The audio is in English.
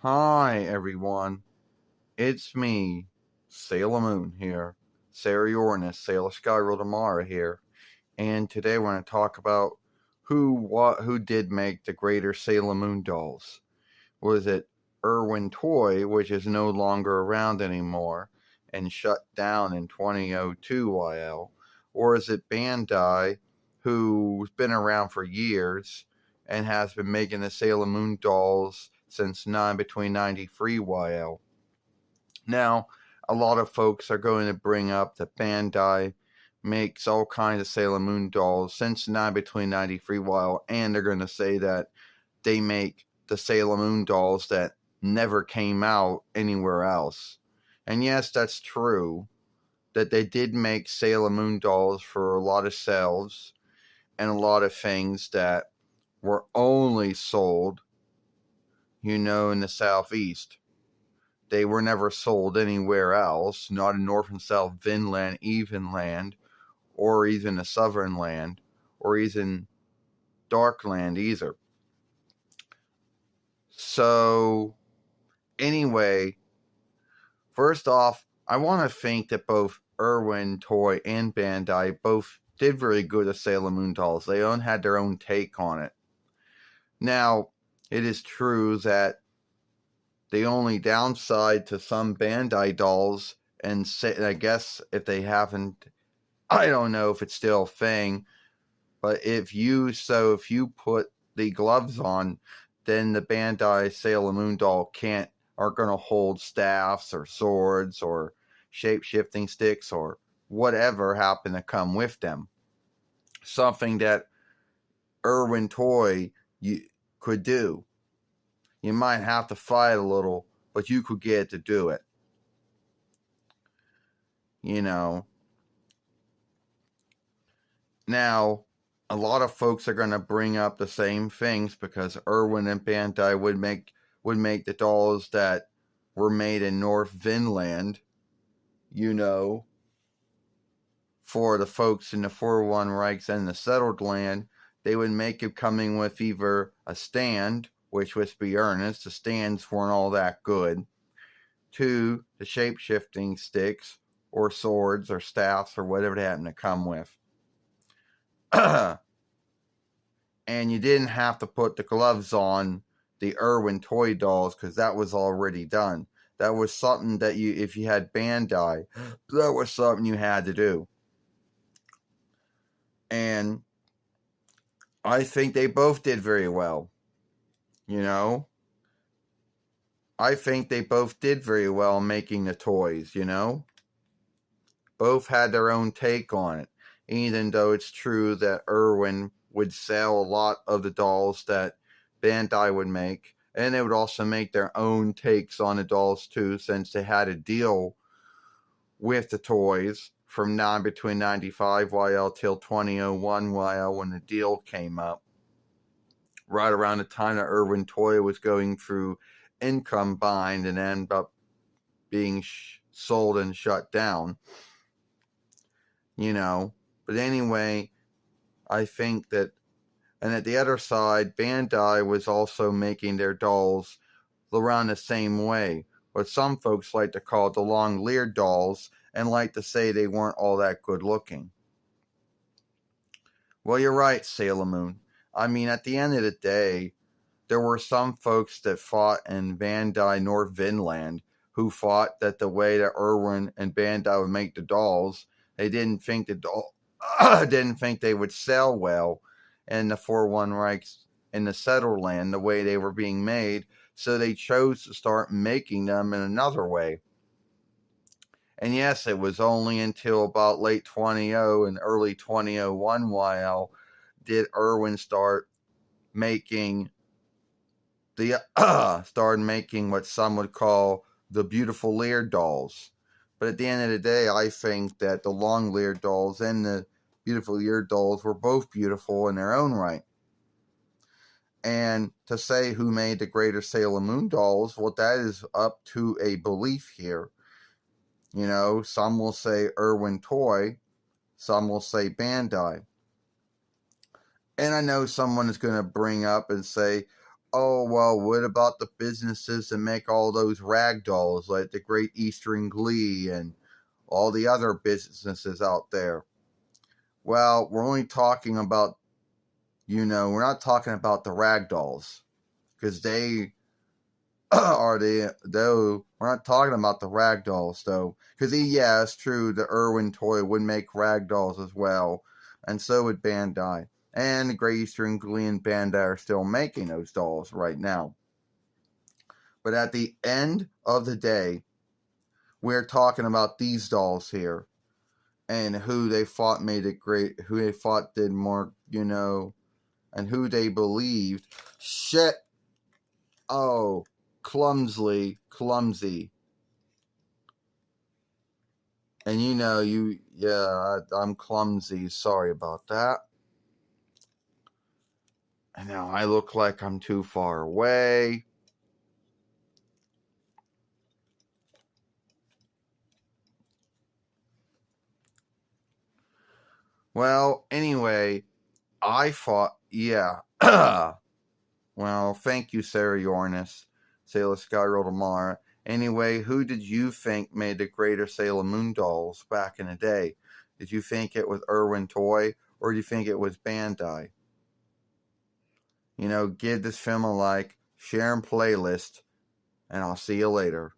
Hi everyone, it's me, Sailor Moon here, Sailor Uranus, Sailor Skyroll Tamara here, and today we're going to talk about who did make the greater Sailor Moon dolls. Was it Irwin Toy, which is no longer around anymore and shut down in 2002 YL, or is it Bandai, who's been around for years and has been making the Sailor Moon dolls since between 93 YL? Now, a lot of folks are going to bring up that Bandai makes all kinds of Sailor Moon dolls since between 93 YL, and they're going to say that they make the Sailor Moon dolls that never came out anywhere else. And yes, that's true, that they did make Sailor Moon dolls for a lot of shelves and a lot of things that were only sold, in the Southeast. They were never sold anywhere else, not in North and South Vinland, Evenland, or even the Southern Land, or even Darkland either. So, anyway, first off, I want to think that both Irwin Toy and Bandai both did very good at Sailor Moon dolls. They had their own take on it. Now, it is true that the only downside to some Bandai dolls, and I guess if they haven't, I don't know if it's still a thing, but if you put the gloves on, then the Bandai Sailor Moon doll aren't going to hold staffs or swords or shape-shifting sticks or whatever happen to come with them. Something that Irwin Toy could do. You might have to fight a little, but you could get it to do it. Now, a lot of folks are going to bring up the same things because Irwin and Bandai would make the dolls that were made in North Vinland, for the folks in the 4-1 Reichs and the settled land. They would make it coming with either a stand, which was be earnest, the stands weren't all that good, to the shape-shifting sticks, or swords, or staffs, or whatever they happen to come with. And you didn't have to put the gloves on the Irwin toy dolls because that was already done. That was something that if you had Bandai, that was something you had to do. And I think they both did very well. I think they both did very well making the toys, Both had their own take on it. Even though it's true that Irwin would sell a lot of the dolls that Bandai would make, and they would also make their own takes on the dolls too, since they had a deal with the toys from between 95 YL till 2001 YL when the deal came up. Right around the time that Irwin Toy was going through income bind and ended up being sold and shut down. But anyway, I think that, and at the other side, Bandai was also making their dolls around the same way, what some folks like to call the long-leered dolls, and like to say they weren't all that good looking. Well, you're right, Sailor Moon. I mean, at the end of the day, there were some folks that fought in Bandai North Vinland who fought that the way that Irwin and Bandai would make the dolls, they didn't think they would sell well in the 4-1 Reichs in the settled land the way they were being made, so they chose to start making them in another way. And yes, it was only until about late 2000 and early 2001 YL did Irwin start making what some would call the beautiful leered dolls. But at the end of the day, I think that the long leered dolls and the beautiful leered dolls were both beautiful in their own right. And to say who made the greater Sailor Moon dolls, well, that is up to a belief here. Some will say Irwin Toy, some will say Bandai. And I know someone is going to bring up and say, Oh, well, what about the businesses that make all those rag dolls, like the Great Eastern Glee and all the other businesses out there? Well, we're only talking about, we're not talking about the rag dolls, because they are though, we're not talking about the rag dolls, though. Because, yeah, it's true, the Irwin toy would make rag dolls as well, and so would Bandai. And the Great Eastern Glee and Bandai are still making those dolls right now. But at the end of the day, we're talking about these dolls here and who they thought made it great, who they thought did more, and who they believed. Shit. Oh, clumsy. And I'm clumsy. Sorry about that. And now I look like I'm too far away. Well, anyway, I thought, yeah. Well, thank you, Sarah Yornis, Sailor Skyrol Tamara. Anyway, who did you think made the greater Sailor Moon dolls back in the day? Did you think it was Irwin Toy, or do you think it was Bandai? Give this film a like, share and playlist, and I'll see you later.